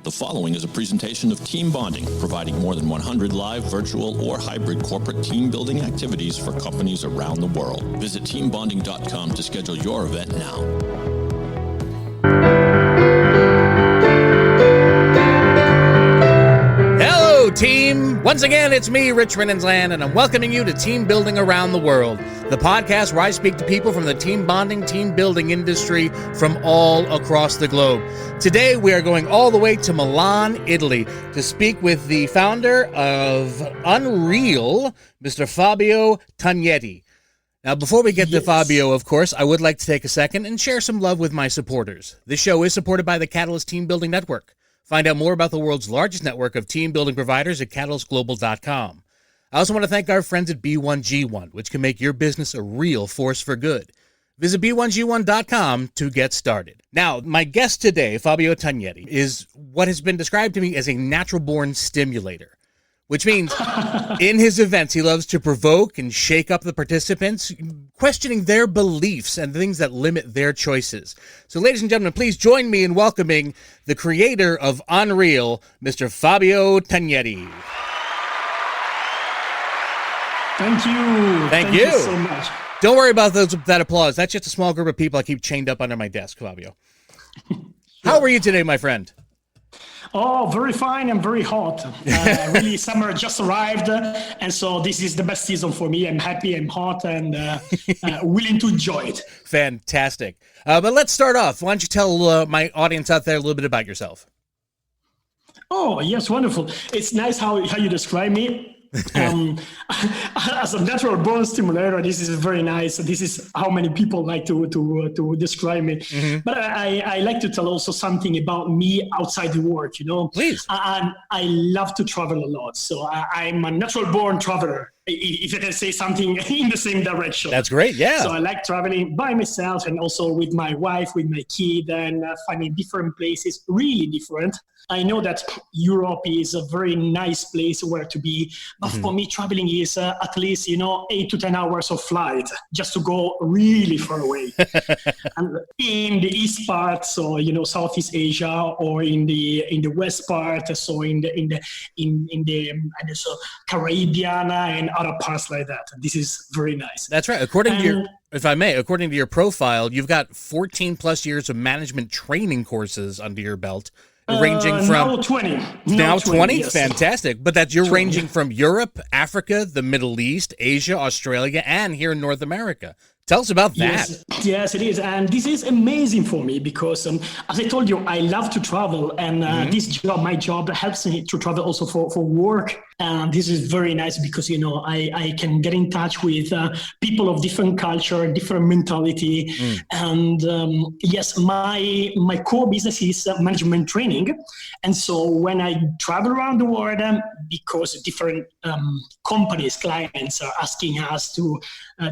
The following is a presentation of Team Bonding, providing more than 100 live, virtual, or hybrid corporate team building activities for companies around the world. Visit teambonding.com to schedule your event now. Hello, team! Once again, it's me, Rich Rinnensland, and I'm welcoming you to Team Building Around the World, the podcast where I speak to people from the team bonding, team building industry from all across the globe. Today, we are going all the way to Milan, Italy, to speak with the founder of Unreal, Mr. Fabio Tognetti. Now, before we get to Fabio, of course, I would like to take a second and share some love with my supporters. This show is supported by the Catalyst Team Building Network. Find out more about the world's largest network of team building providers at catalystglobal.com. I also want to thank our friends at B1G1, which can make your business a real force for good. Visit b1g1.com to get started. Now, my guest today, Fabio Tognetti, is what has been described to me as a natural-born stimulator, which means in his events, he loves to provoke and shake up the participants, questioning their beliefs and things that limit their choices. So, ladies and gentlemen, please join me in welcoming the creator of Unreal, Mr. Fabio Tognetti. Thank you. Thank you so much. Don't worry about that applause. That's just a small group of people I keep chained up under my desk, Fabio. How are you today, my friend? Oh, very fine and very hot. Really, summer just arrived, and so this is the best season for me. I'm happy, I'm hot, and willing to enjoy it. Fantastic. But let's start off. Why don't you tell my audience out there a little bit about yourself? Oh, yes, wonderful. It's nice how you describe me. As a natural born stimulator, this is very nice. This is how many people like to describe me. Mm-hmm. But I like to tell also something about me outside the work, you know. Please. I love to travel a lot. So I'm a natural born traveler, if I can say something in the same direction. That's great, yeah. So I like traveling by myself and also with my wife, with my kid, and finding different places, really different. I know that Europe is a very nice place where to be, but for me, traveling is at least, 8 to 10 hours of flight just to go really far away. And in the east part, so Southeast Asia, or in the west part, so in the Caribbean and other parts like that. This is very nice. That's right. According to your profile, you've got 14 plus years of management training courses under your belt. Ranging from now 20. Now 20? Yes. Fantastic. But you're 20. Ranging from Europe, Africa, the Middle East, Asia, Australia, and here in North America. Tell us about that. Yes, it is. And this is amazing for me because, as I told you, I love to travel. And my job helps me to travel also for work. And this is very nice because, I can get in touch with people of different culture, different mentality. And yes, my core business is management training. And so when I travel around the world, because different companies, clients are asking us to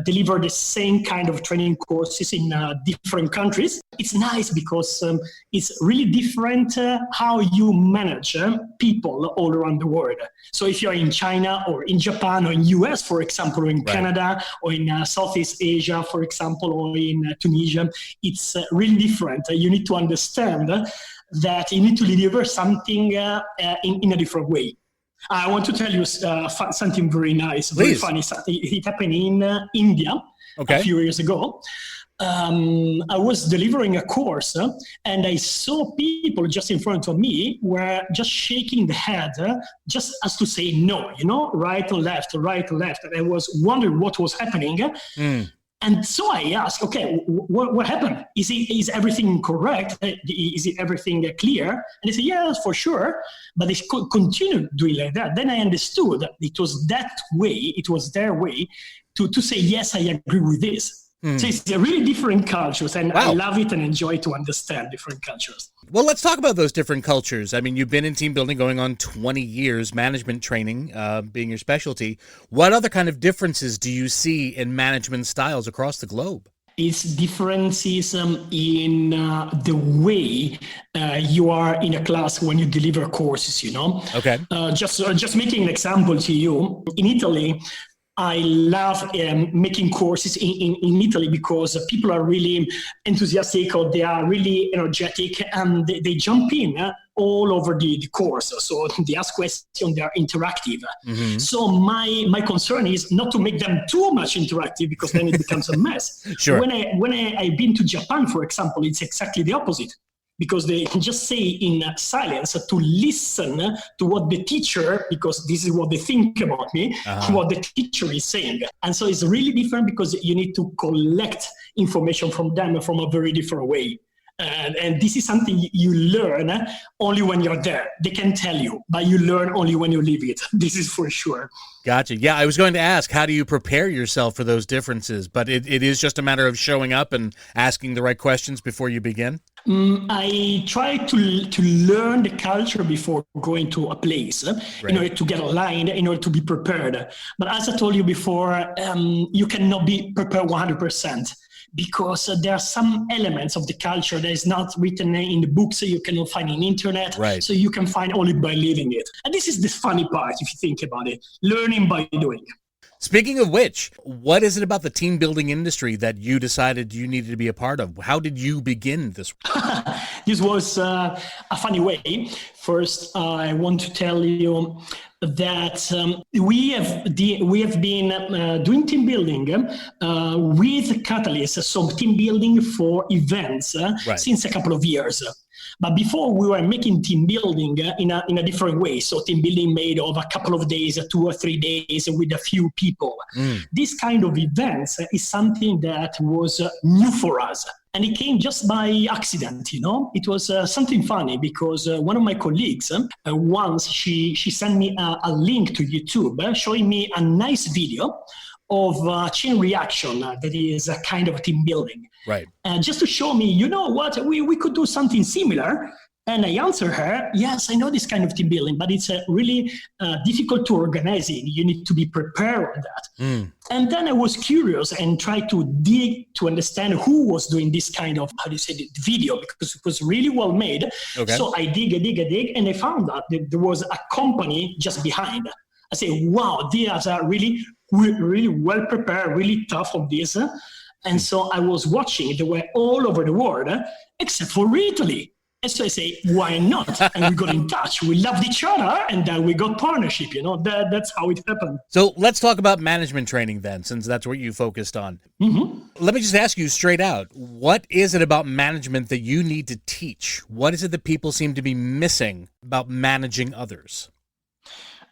deliver the same kind of training courses in different countries, it's nice because it's really different how you manage people all around the world. So if you're in China or in Japan or in US, for example, or in Canada or in Southeast Asia, for example, or in Tunisia, it's really different. You need to understand that you need to deliver something in a different way. I want to tell you something very nice, very funny. It happened in India a few years ago. I was delivering a course and I saw people just in front of me were just shaking the head just as to say no, right or left. And I was wondering what was happening. And so I asked, okay, what happened? Is everything correct? Is it everything clear? And they said, yes, for sure. But they continued doing like that. Then I understood that it was that way, it was their way to say, yes, I agree with this. So it's a really different cultures, and I love it and enjoy to understand different cultures. Well, let's talk about those different cultures. I mean, you've been in team building going on 20 years, management training being your specialty. What other kind of differences do you see in management styles across the globe? It's differences in the way you are in a class when you deliver courses, Okay. Just making an example to you, in Italy, I love making courses in Italy because people are really enthusiastic or they are really energetic and they jump in all over the course. So they ask questions, they are interactive. So my concern is not to make them too much interactive, because then it becomes a mess. Sure. When I've been to Japan, for example, it's exactly the opposite. Because they can just say in silence to listen to what the teacher, because this is what they think about me, what the teacher is saying. And so it's really different, because you need to collect information from them from a very different way. And this is something you learn only when you're there. They can tell you, but you learn only when you live it. This is for sure. Gotcha. Yeah, I was going to ask, how do you prepare yourself for those differences? But it is just a matter of showing up and asking the right questions before you begin? I try to learn the culture before going to a place in order to get aligned, in order to be prepared. But as I told you before, you cannot be prepared 100%. Because there are some elements of the culture that is not written in the books, so you cannot find in internet. Right. So you can find only by living it. And this is the funny part, if you think about it. Learning by doing. Speaking of which, what is it about the team building industry that you decided you needed to be a part of? How did you begin this? This was a funny way. First, I want to tell you that we have been doing team building with Catalyst, so team building for events since a couple of years. But before, we were making team building in a different way. So team building made of a couple of days, 2 or 3 days with a few people. This kind of events is something that was new for us. And it came just by accident, you know. It was something funny, because one of my colleagues, once she sent me a link to YouTube showing me a nice video of chain reaction that is a kind of team building. Right. Just to show me, you know what, we could do something similar. And I answer her, yes, I know this kind of team building, but it's really difficult to organize it. You need to be prepared on that. And then I was curious and tried to dig to understand who was doing this kind of, how do you say, the video, because it was really well made. Okay. So I dig, and I found out that there was a company just behind. I say, wow, they are really well prepared, really tough on this. And so I was watching. They were all over the world, except for Italy. And so I say, why not? And we got in touch. We loved each other, and then we got partnership. You know, that's how it happened. So let's talk about management training then, since that's what you focused on. Let me just ask you straight out, what is it about management that you need to teach? What is it that people seem to be missing about managing others?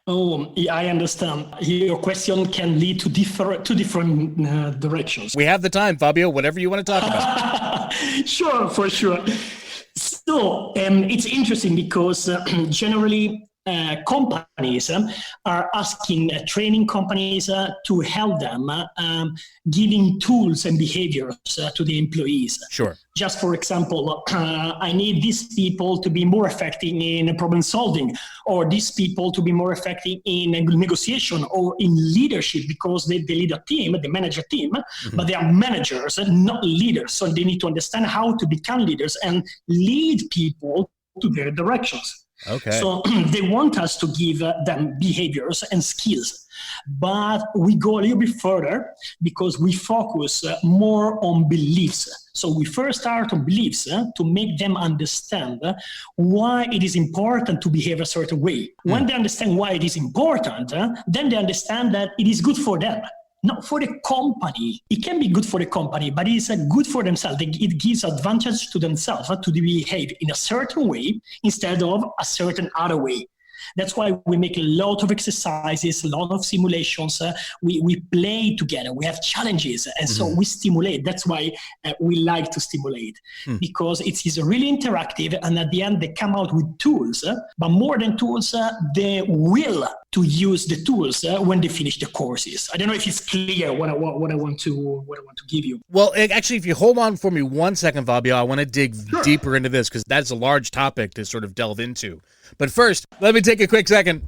Oh, yeah, I understand. Your question can lead to two different directions. We have the time, Fabio, whatever you want to talk about. Sure, for sure. So it's interesting because generally companies are asking training companies to help them giving tools and behaviors to the employees. Sure. Just for example, I need these people to be more effective in problem solving, or these people to be more effective in negotiation or in leadership, because they lead a team, they manage a team, but they are managers and not leaders. So they need to understand how to become leaders and lead people to their directions. Okay. So they want us to give them behaviors and skills. But we go a little bit further because we focus more on beliefs. So we first start on beliefs to make them understand why it is important to behave a certain way. When they understand why it is important, then they understand that it is good for them. Not for the company. It can be good for the company, but it's good for themselves. It gives advantage to themselves to behave in a certain way instead of a certain other way. That's why we make a lot of exercises, a lot of simulations. We play together. We have challenges. And so we stimulate. That's why we like to stimulate, because it is really interactive. And at the end, they come out with tools. But more than tools, the will to use the tools when they finish the courses. I don't know if it's clear what I want to give you. Well, actually, if you hold on for me 1 second, Fabio, I want to dig deeper into this, because that's a large topic to sort of delve into. But first, let me take a quick second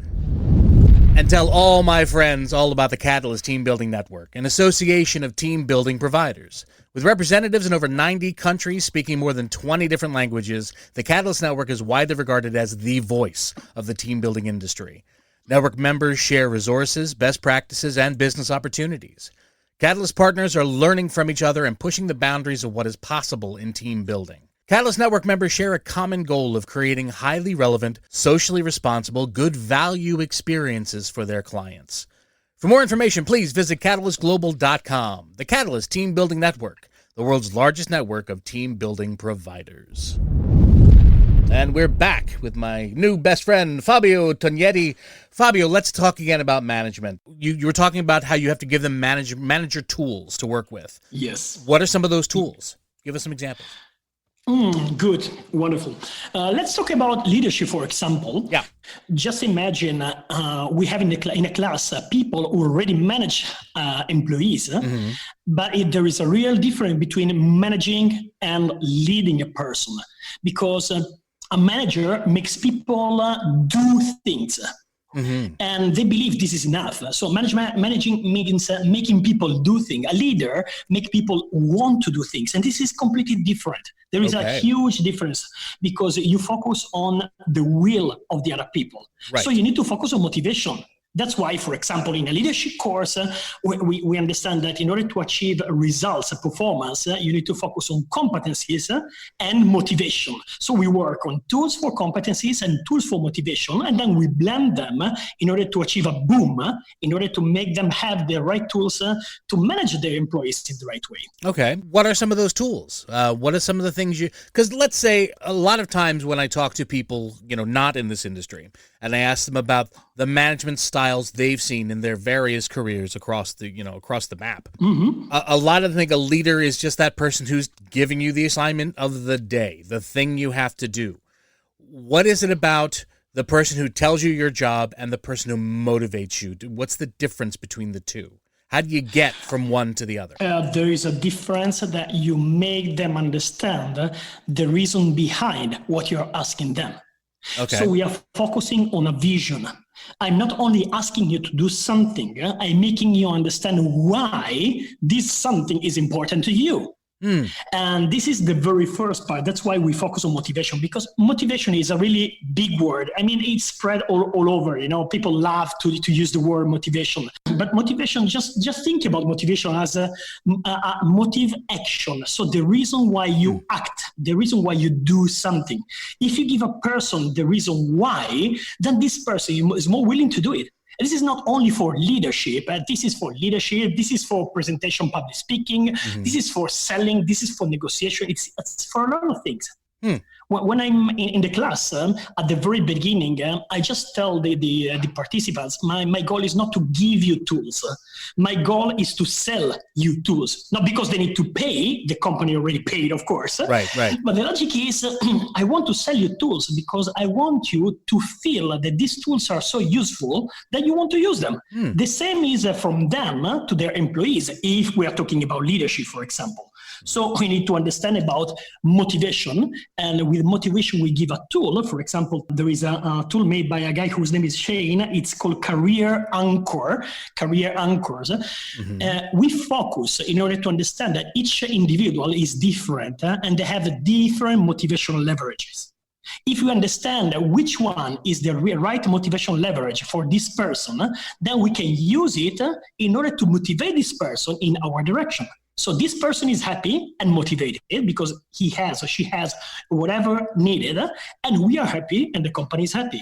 and tell all my friends all about the Catalyst Team Building Network, an association of team building providers. With representatives in over 90 countries speaking more than 20 different languages, the Catalyst Network is widely regarded as the voice of the team building industry. Network members share resources, best practices, and business opportunities. Catalyst partners are learning from each other and pushing the boundaries of what is possible in team building. Catalyst Network members share a common goal of creating highly relevant, socially responsible, good value experiences for their clients. For more information, please visit catalystglobal.com. The Catalyst Team Building Network, the world's largest network of team building providers. And we're back with my new best friend, Fabio Tognetti. Fabio, let's talk again about management. You were talking about how you have to give them manager tools to work with. Yes. What are some of those tools? Give us some examples. Good. Wonderful. Let's talk about leadership, for example. Yeah. Just imagine we have in a class people who already manage employees, but there is a real difference between managing and leading a person, because a manager makes people do things. And they believe this is enough. So managing means making people do things. A leader make people want to do things. And this is completely different. There is a huge difference because you focus on the will of the other people. Right. So you need to focus on motivation. That's why, for example, in a leadership course, we understand that in order to achieve results, performance, you need to focus on competencies and motivation. So we work on tools for competencies and tools for motivation, and then we blend them in order to achieve a boom, in order to make them have the right tools to manage their employees in the right way. Okay. What are some of those tools? What are some of the things because let's say a lot of times when I talk to people, not in this industry, and I ask them about the management styles they've seen in their various careers across the map. A lot of them think a leader is just that person who's giving you the assignment of the day, the thing you have to do. What is it about the person who tells you your job and the person who motivates you? What's the difference between the two? How do you get from one to the other? There is a difference that you make them understand the reason behind what you're asking them. Okay. So we are focusing on a vision. I'm not only asking you to do something, I'm making you understand why this something is important to you. And this is the very first part. That's why we focus on motivation, because motivation is a really big word. I mean, it's spread all over. People love to use the word motivation. But motivation, just think about motivation as a motive action. So the reason why you act, the reason why you do something. If you give a person the reason why, then this person is more willing to do it. This is not only for leadership. This is for leadership. This is for presentation, public speaking. This is for selling. This is for negotiation. It's for a lot of things. When I'm in the class, at the very beginning, I just tell the participants, my goal is not to give you tools. My goal is to sell you tools. Not because they need to pay, the company already paid, of course. Right. But the logic is, I want to sell you tools because I want you to feel that these tools are so useful that you want to use them. The same is from them to their employees, if we are talking about leadership, for example. So we need to understand about motivation, and with motivation we give a tool. For example, there is a tool made by a guy whose name is Shane. It's called Career Anchors. We focus in order to understand that each individual is different and they have different motivational leverages. If you understand which one is the right motivational leverage for this person, then we can use it in order to motivate this person in our direction. So this person is happy and motivated because he has or she has whatever needed, and we are happy and the company is happy.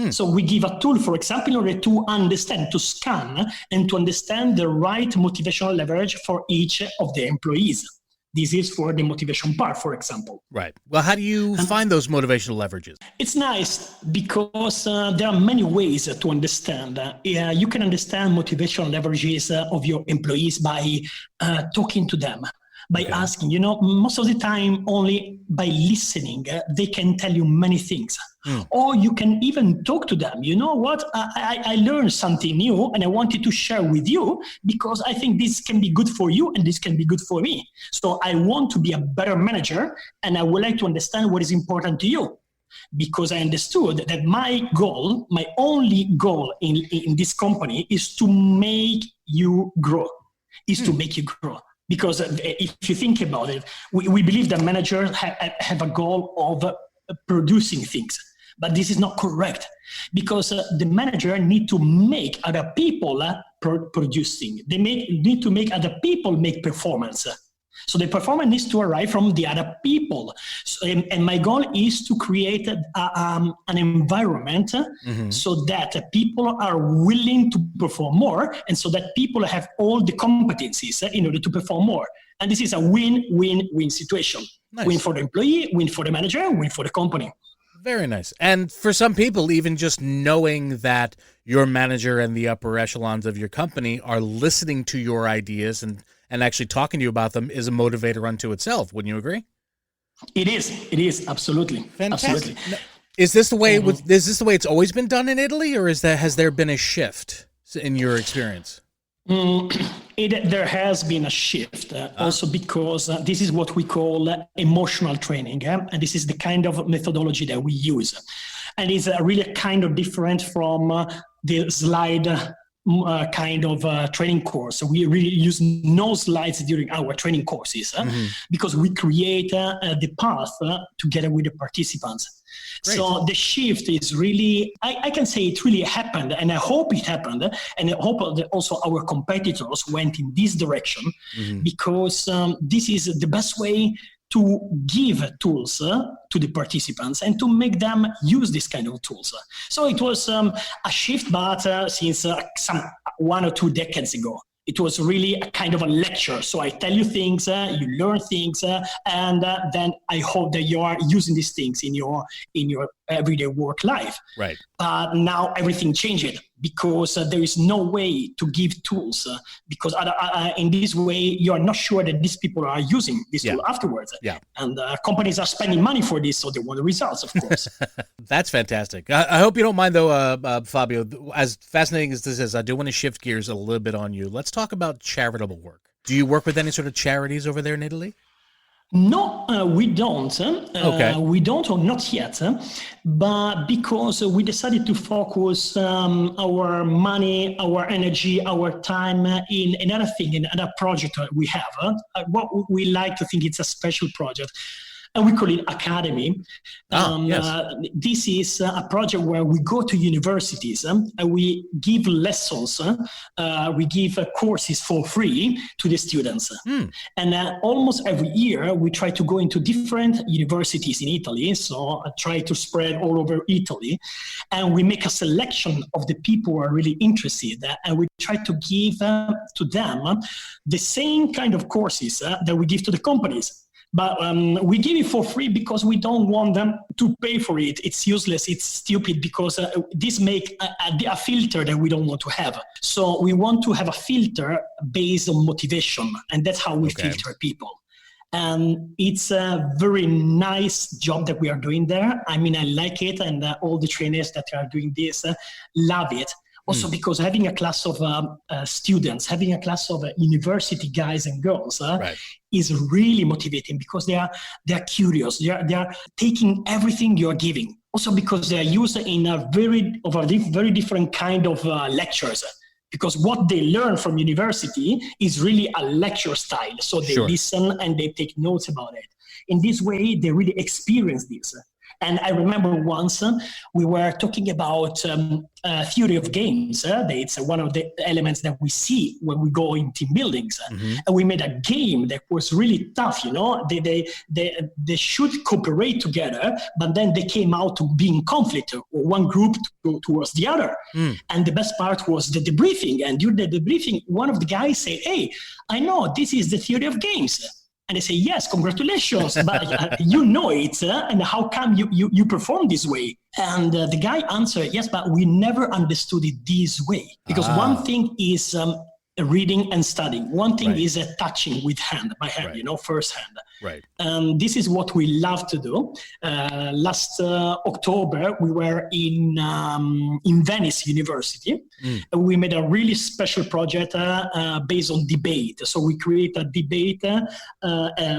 So we give a tool, for example, in order to understand, to scan and to understand the right motivational leverage for each of the employees. This is for the motivation part, for example. Right. Well, how do you find those motivational leverages? It's nice because there are many ways to understand. You can understand motivational leverages of your employees by talking to them, by asking, most of the time only by listening, they can tell you many things. Or you can even talk to them. You know what? I learned something new and I wanted to share with you because I think this can be good for you and this can be good for me. So I want to be a better manager and I would like to understand what is important to you. Because I understood that my goal, my only goal in this company is to make you grow, to make you grow. Because if you think about it, we believe that managers have a goal of producing things. But this is not correct because the manager need to make other people producing. They need to make other people make performance. So the performance needs to arrive from the other people. So, and my goal is to create an environment so that people are willing to perform more, and so that people have all the competencies in order to perform more. And this is a win-win-win situation. Nice. Win for the employee, win for the manager, win for the company. Very nice. And for some people, even just knowing that your manager and the upper echelons of your company are listening to your ideas and actually talking to you about them is a motivator unto itself. Wouldn't you agree? It is. Absolutely. Fantastic. Absolutely. Now, is this the way is this the way it's always been done in Italy, or has there been a shift in your experience? There has been a shift also because this is what we call emotional training, and this is the kind of methodology that we use, and it's really kind of different from the slide kind of training course. So we really use no slides during our training courses because we create the path together with the participants. Great. So the shift is really, I can say it really happened, and I hope it happened, and I hope that also our competitors went in this direction because this is the best way to give tools to the participants and to make them use this kind of tools. So it was a shift, but since some 1 or 2 decades ago. It was really a kind of a lecture. So I tell you things, you learn things, and then I hope that you are using these things in your everyday work life. Right. But now everything changed because there is no way to give tools because in this way you are not sure that these people are using this tool afterwards. Yeah. And companies are spending money for this, so they want the results, of course. That's fantastic. I hope you don't mind, though, Fabio. As fascinating as this is, I do want to shift gears a little bit on you. Let's talk about charitable work. Do you work with any sort of charities over there in Italy? No, we don't. Okay. We don't, or not yet. But because we decided to focus our money, our energy, our time in another thing, in another project we have. What we like to think it's a special project. And we call it Academy. Yes. This is a project where we go to universities and we give lessons, we give courses for free to the students. And almost every year we try to go into different universities in Italy. So I try to spread all over Italy. And we make a selection of the people who are really interested. And we try to give to them the same kind of courses that we give to the companies. But we give it for free because we don't want them to pay for it. It's useless. It's stupid because this makes a filter that we don't want to have. So we want to have a filter based on motivation, and that's how we filter people. And it's a very nice job that we are doing there. I mean, I like it, and all the trainers that are doing this love it. Also because having a class of students, having a class of university guys and girls is really motivating because they are curious. They are taking everything you are giving. Also because they are used in a very different kind of lectures. Because what they learn from university is really a lecture style. So they listen and they take notes about it. In this way, they really experience this. And I remember once we were talking about theory of games. It's one of the elements that we see when we go in team buildings. And we made a game that was really tough. You know, they should cooperate together, but then they came out to be in conflict, or one group towards the other. And the best part was the debriefing. And during the debriefing, one of the guys said, "Hey, I know this is the theory of games." And they say, "Yes, congratulations, but you know it, and how come you perform this way?" And the guy answered, "Yes, but we never understood it this way. Because one thing is reading and studying. One thing is touching with by hand, you know, first hand. Right. This is what we love to do. Last October, we were in Venice University. We made a really special project based on debate. So we create a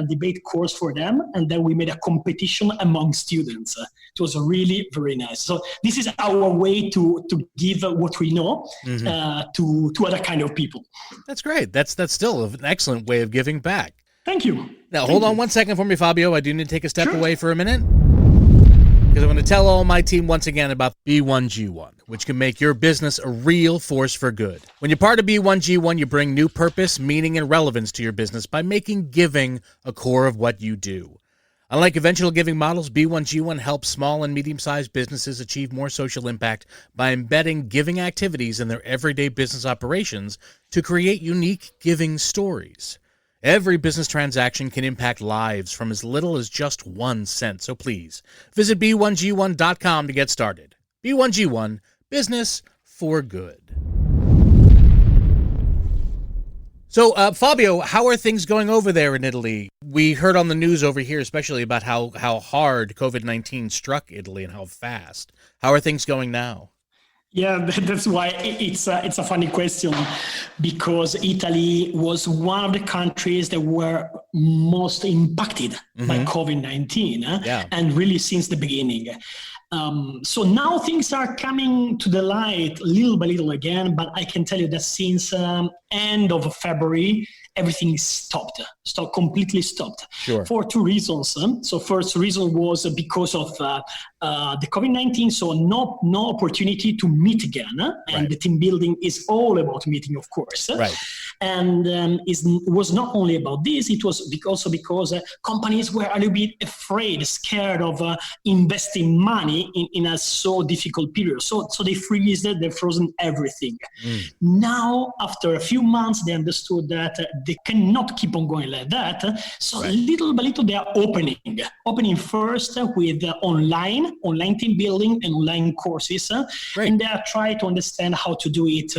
debate course for them, and then we made a competition among students. It was really very nice. So this is our way to give what we know to other kind of people. That's great. That's still an excellent way of giving back. Thank you. Now, hold on one second for me, Fabio. I do need to take a step away for a minute. because I'm going to tell all my team once again about B1G1, which can make your business a real force for good. When you're part of B1G1, you bring new purpose, meaning, and relevance to your business by making giving a core of what you do. Unlike conventional giving models, B1G1 helps small and medium-sized businesses achieve more social impact by embedding giving activities in their everyday business operations to create unique giving stories. Every business transaction can impact lives from as little as just 1 cent, so please visit b1g1.com to get started. B1G1, business for good. So, Fabio, how are things going over there in Italy? We heard on the news over here, especially about how hard COVID-19 struck Italy and how fast. How are things going now? Yeah, that's why it's a funny question, because Italy was one of the countries that were most impacted by COVID-19, and really since the beginning. So now things are coming to the light little by little again, but I can tell you that since end of February, everything stopped, completely stopped. Sure. For two reasons. So first reason was because of the COVID-19, so no opportunity to meet again. And the team building is all about meeting, of course. Right. And it was not only about this, it was also because companies were a little bit afraid, scared of investing money in a so difficult period. So they frozen everything. Now, after a few months, they understood that they cannot keep on going like that. So little by little, they are opening first with online team building and online courses. And they are trying to understand how to do it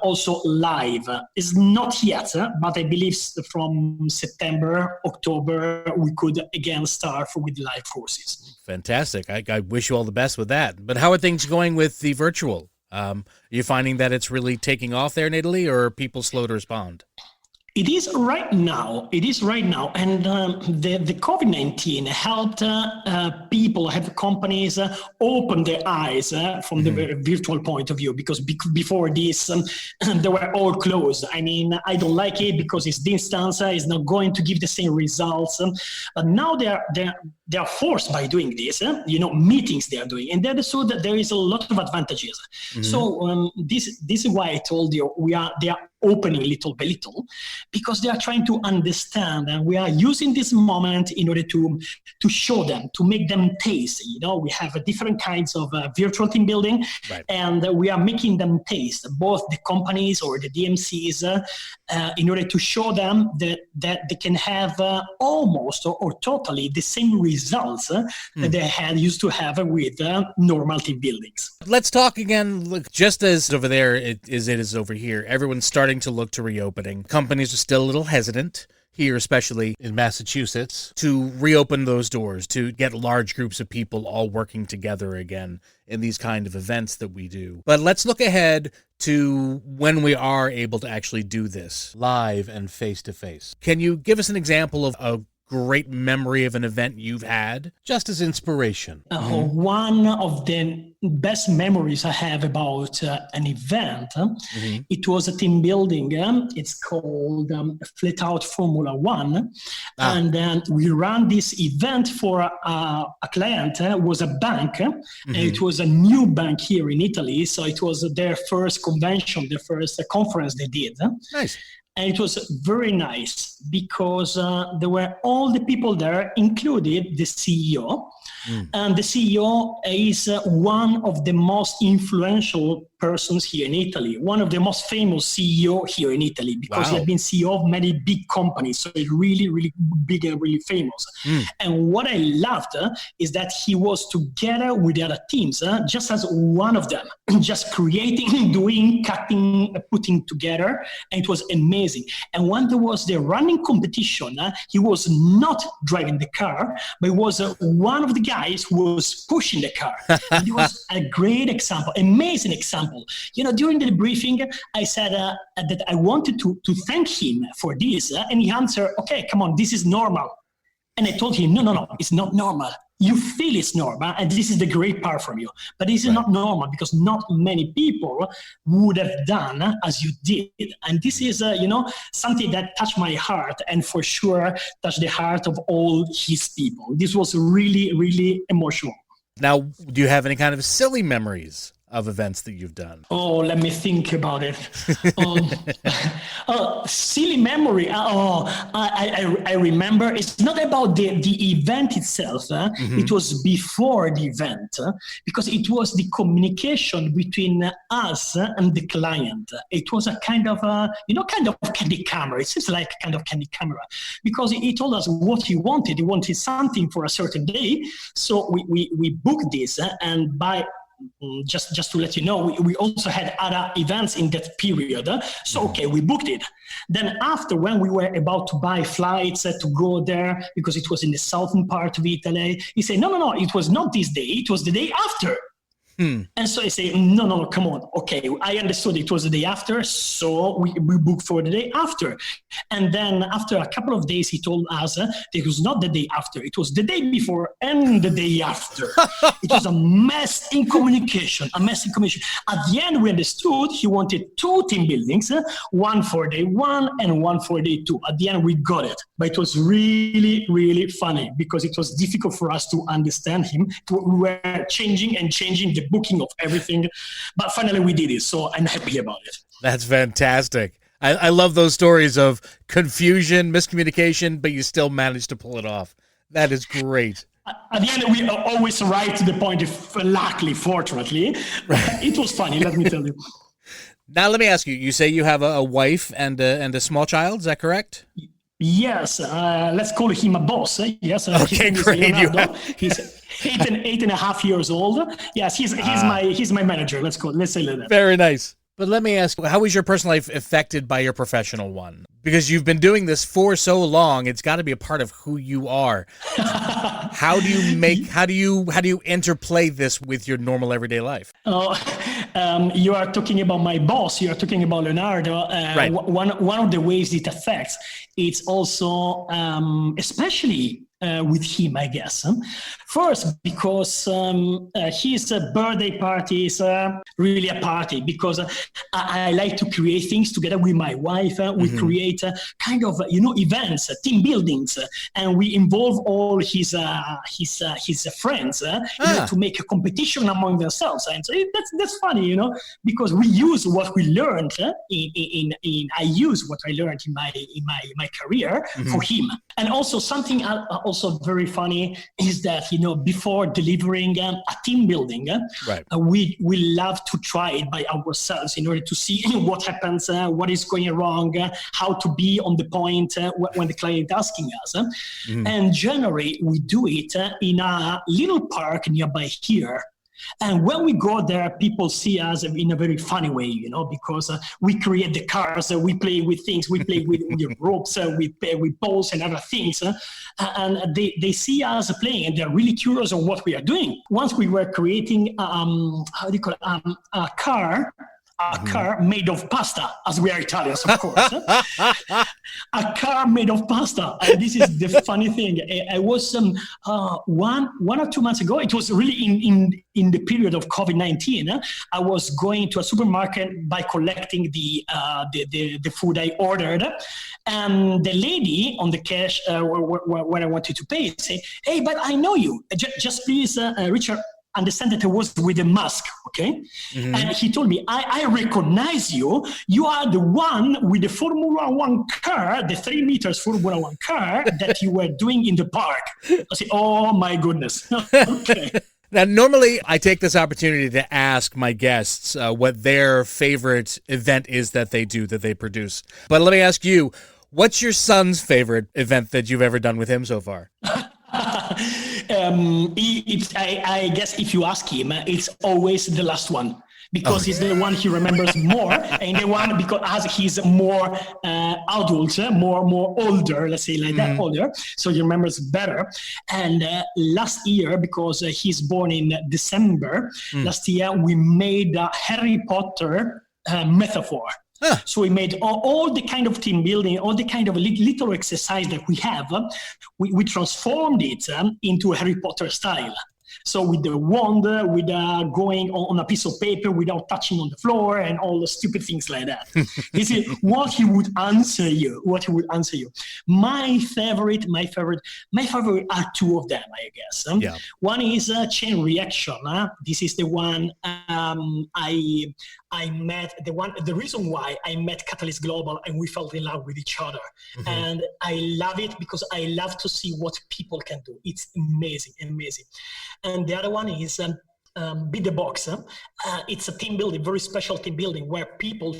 also live. It's not yet, but I believe from September, October, we could again start with live courses. Fantastic. I wish you all the best with that. But how are things going with the virtual? Are you finding that it's really taking off there in Italy, or are people slow to respond? It is right now, and the COVID-19 helped companies open their eyes from the virtual point of view, because before this, they were all closed. I mean, I don't like it because it's distance, it's not going to give the same results. But now they are forced by doing this, meetings they are doing, and they understood that there is a lot of advantages. So this is why I told you they are opening little by little, because they are trying to understand, and we are using this moment in order to show them, to make them taste. We have different kinds of virtual team building, and we are making them taste, both the companies or the DMCs, in order to show them that they can have almost or totally the same results that they used to have with normal team buildings. Let's talk again. Look, just as over there it is over here, everyone's starting to look to reopening. Companies are still a little hesitant here, especially in Massachusetts, to reopen those doors, to get large groups of people all working together again in these kind of events that we do. But let's look ahead to when we are able to actually do this live and face-to-face. Can you give us an example of a great memory of an event you've had, just as inspiration? One of the best memories I have about an event, it was a team building. It's called Flat Out Formula One. And then we ran this event for a client, was a bank, and it was a new bank here in Italy. So it was their first convention, their first conference they did. Nice. And it was very nice because there were all the people there, included the CEO. And the CEO is one of the most influential persons here in Italy, one of the most famous CEO here in Italy, because he had been CEO of many big companies. So it's really, really big and really famous. And what I loved is that he was together with the other teams, just as one of them, just creating, doing, cutting, putting together. And it was amazing. And when there was the running competition, he was not driving the car, but he was one of the guys who was pushing the car. And it was a great example, amazing example. During the briefing, I said that I wanted to thank him for this. And he answered, okay, come on, this is normal. And I told him, no, it's not normal. You feel it's normal, and this is the great part from you. But this is not normal, because not many people would have done as you did. And this is, something that touched my heart, and for sure touched the heart of all his people. This was really, really emotional. Now, do you have any kind of silly memories of events that you've done? Oh, let me think about it. Silly memory. I remember. It's not about the event itself. It was before the event because it was the communication between us and the client. It was a kind of candy camera. It seems like a kind of candy camera because he told us what he wanted. He wanted something for a certain day, so we booked this and by. Just to let you know, we also had other events in that period. So, okay, we booked it. Then after, when we were about to buy flights to go there, because it was in the southern part of Italy, he said, no, it was not this day. It was the day after. And so I say, no, come on. Okay, I understood it was the day after, so we booked for the day after. And then after a couple of days, he told us it was not the day after, it was the day before and the day after. It was a mess in communication, At the end, we understood he wanted 2 team buildings, one for day 1 and one for day 2. At the end, we got it. But it was really, really funny because it was difficult for us to understand him. We were changing the booking of everything, but finally we did it, so I'm happy about it. That's fantastic. I love those stories of confusion, miscommunication, but you still managed to pull it off. That is great. At the end, we are always right to the point, luckily, fortunately. It was funny, let me tell you. Now let me ask you, you say you have a wife and a small child, is that correct? Yes, let's call him a boss. Yes, okay, great. He's 8.5 years old. Yes, he's my manager. Let's say that. Very nice. But let me ask, how is your personal life affected by your professional one? Because you've been doing this for so long, it's got to be a part of who you are. How do you interplay this with your normal everyday life? You are talking about my boss. You are talking about Leonardo. Right. One of the ways it affects, it's also especially with him, I guess. First, because his birthday party is really a party, because I like to create things together with my wife. We create kind of, events, team buildings, and we involve all his friends to make a competition among themselves. And so that's funny, because we use what we learned I use what I learned in my career for him. And also something also very funny is that, before delivering a team building, we love to try it by ourselves in order to see what happens, what is going wrong, how to be on the point when the client is asking us. And generally, we do it in a little park nearby here. And when we go there, people see us in a very funny way, because we create the cars, we play with things, we play with ropes, we play with balls and other things. And they see us playing and they're really curious on what we are doing. Once we were creating, a car made of pasta, as we are Italians, of course. A car made of pasta. And this is the funny thing. I was 1 or 2 months ago, it was really in the period of COVID-19. I was going to a supermarket by collecting the food I ordered. And the lady on the cash, when I wanted to pay, say, "Hey, but I know you. Just please, Richard, understand that I was with a mask, okay?" And he told me, I recognize you. You are the one with the Formula One car, the 3 meters Formula One car that you were doing in the park. I say, oh my goodness. Okay. Now, normally I take this opportunity to ask my guests what their favorite event is that they produce. But let me ask you, what's your son's favorite event that you've ever done with him so far? I guess if you ask him, it's always the last one, because he's the one he remembers more, and the one because as he's more adult, more older, let's say like that, older, so he remembers better. And last year, because he's born in December, last year we made a Harry Potter metaphor. So we made all the kind of team building, all the kind of little exercise that we have, we transformed it into a Harry Potter style. So with the wand, with going on a piece of paper without touching on the floor and all the stupid things like that. This is what he would answer you. My favorite are two of them, I guess. Yeah. One is chain reaction. This is the one I met, the reason why I met Catalyst Global and we fell in love with each other. Mm-hmm. And I love it because I love to see what people can do. It's amazing. And the other one is Beat the Box. It's a team building, very special team building where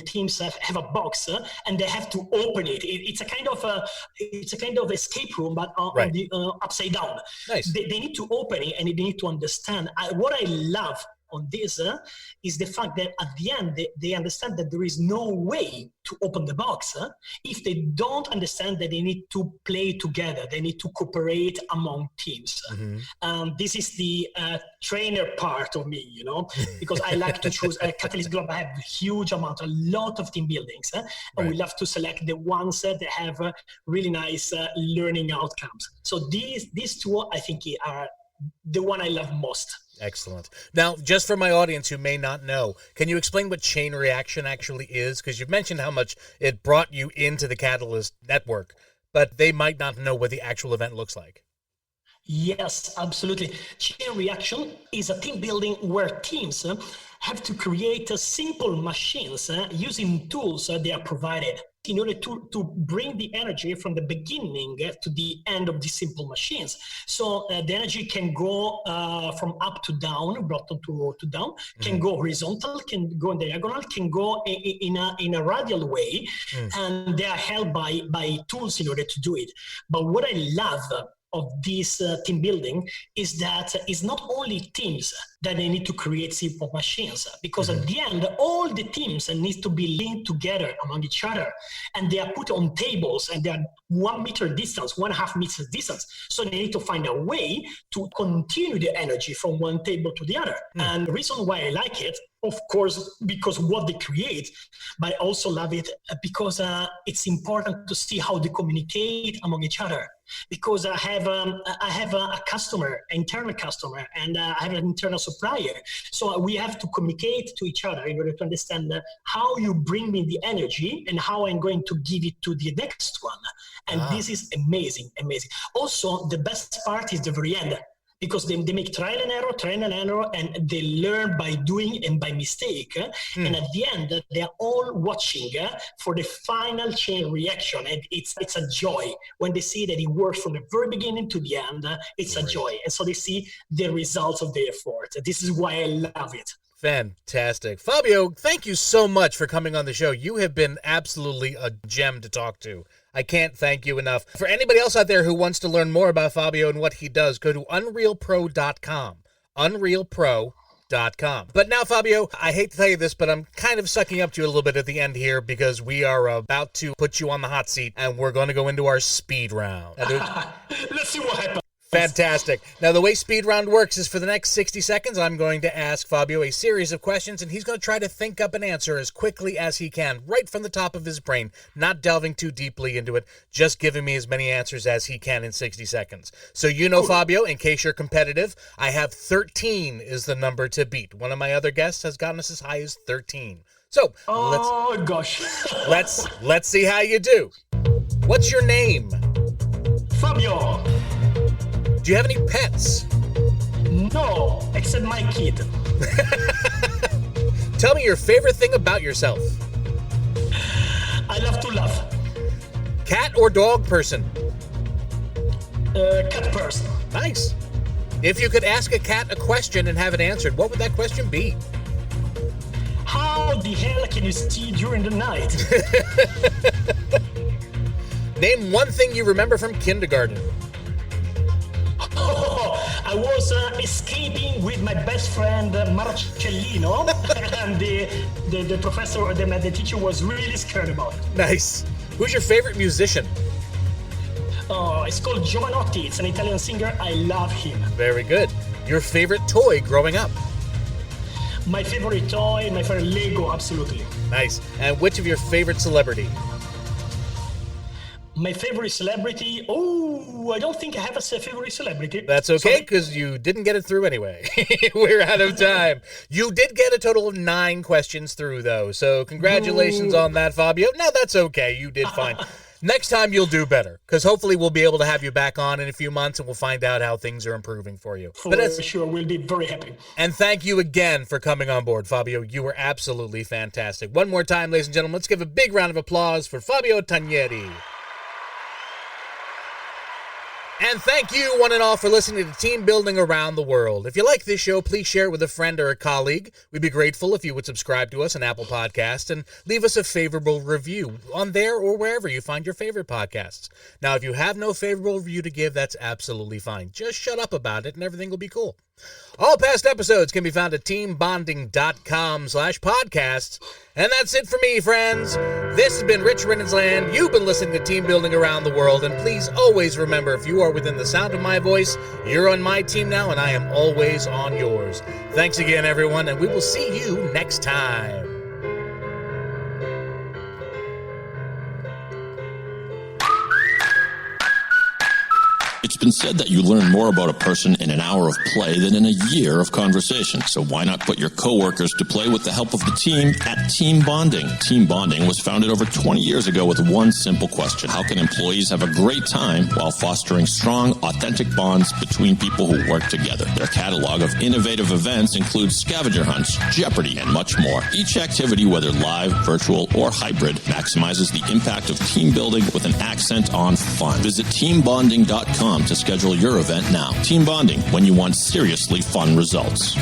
teams have a box and they have to open it. It's a kind of escape room, but right. on the upside down. Nice. They need to open it and they need to understand. What I love on this is the fact that at the end they understand that there is no way to open the box if they don't understand that they need to play together, they need to cooperate among teams. Mm-hmm. This is the trainer part of me, because I like to choose Catalyst Global. I have a lot of team buildings, and right. we love to select the ones that have really nice learning outcomes. So these two I think are the one I love most. Excellent. Now, just for my audience who may not know, can you explain what chain reaction actually is? Because you've mentioned how much it brought you into the Catalyst network, but they might not know what the actual event looks like. Yes, absolutely. Chain reaction is a team building where teams have to create simple machines using tools they are provided in order to bring the energy from the beginning to the end of these simple machines. So the energy can go from up to down, bottom to down, can go horizontal, can go diagonal, can go in a radial way, and they are held by tools in order to do it. But what I love of this team building is that it's not only teams that they need to create simple machines, because at the end, all the teams need to be linked together among each other, and they are put on tables and they are 1 meter distance, 1.5 meters distance. So they need to find a way to continue the energy from one table to the other. And the reason why I like it, of course, because what they create, but I also love it because it's important to see how they communicate among each other. Because I have a customer, internal customer, and I have an internal supplier. So we have to communicate to each other in order to understand how you bring me the energy and how I'm going to give it to the next one. And this is amazing. Also, the best part is the very end. Because they make trial and error, and they learn by doing and by mistake. And at the end, they are all watching for the final chain reaction. And it's a joy. When they see that it works from the very beginning to the end, it's a joy. And so they see the results of their effort. This is why I love it. Fantastic. Fabio, thank you so much for coming on the show. You have been absolutely a gem to talk to. I can't thank you enough. For anybody else out there who wants to learn more about Fabio and what he does, go to unrealpro.com. Unrealpro.com. But now, Fabio, I hate to tell you this, but I'm kind of sucking up to you a little bit at the end here because we are about to put you on the hot seat and we're going to go into our speed round. Let's see what happens. Fantastic. Now, the way speed round works is for the next 60 seconds, I'm going to ask Fabio a series of questions, and he's going to try to think up an answer as quickly as he can, right from the top of his brain, not delving too deeply into it, just giving me as many answers as he can in 60 seconds. So cool. Fabio, in case you're competitive, I have 13 is the number to beat. One of my other guests has gotten us as high as 13. So, let's see how you do. What's your name? Fabio. Do you have any pets? No, except my kid. Tell me your favorite thing about yourself. I love to laugh. Cat or dog person? Cat person. Nice. If you could ask a cat a question and have it answered, what would that question be? How the hell can you see during the night? Name one thing you remember from kindergarten. I was escaping with my best friend Marcellino, and the professor, the teacher was really scared about it. Nice. Who's your favorite musician? It's called Giovanotti. It's an Italian singer. I love him. Very good. Your favorite toy growing up? My favorite toy, my favorite Lego, absolutely. Nice. And which of your favorite celebrity? My favorite celebrity? Oh, I don't think I have a favorite celebrity. That's okay, because you didn't get it through anyway. We're out of time. You did get a total of 9 questions through, though, so congratulations on that, Fabio. No, that's okay. You did fine. Next time you'll do better, because hopefully we'll be able to have you back on in a few months and we'll find out how things are improving for you. For sure, we'll be very happy. And thank you again for coming on board, Fabio. You were absolutely fantastic. One more time, ladies and gentlemen, let's give a big round of applause for Fabio Tognetti. And thank you, one and all, for listening to Team Building Around the World. If you like this show, please share it with a friend or a colleague. We'd be grateful if you would subscribe to us on Apple Podcasts and leave us a favorable review on there or wherever you find your favorite podcasts. Now, if you have no favorable review to give, that's absolutely fine. Just shut up about it and everything will be cool. All past episodes can be found at teambonding.com/podcasts. And that's it for me, friends. This has been Rich Rinnensland. You've been listening to Team Building Around the World. And please always remember, if you are within the sound of my voice, you're on my team now, and I am always on yours. Thanks again, everyone, and we will see you next time. It's been said that you learn more about a person in an hour of play than in a year of conversation. So why not put your coworkers to play with the help of the team at Team Bonding? Team Bonding was founded over 20 years ago with one simple question. How can employees have a great time while fostering strong, authentic bonds between people who work together? Their catalog of innovative events includes scavenger hunts, Jeopardy, and much more. Each activity, whether live, virtual, or hybrid, maximizes the impact of team building with an accent on fun. Visit teambonding.com to schedule your event now. Team Bonding, when you want seriously fun results.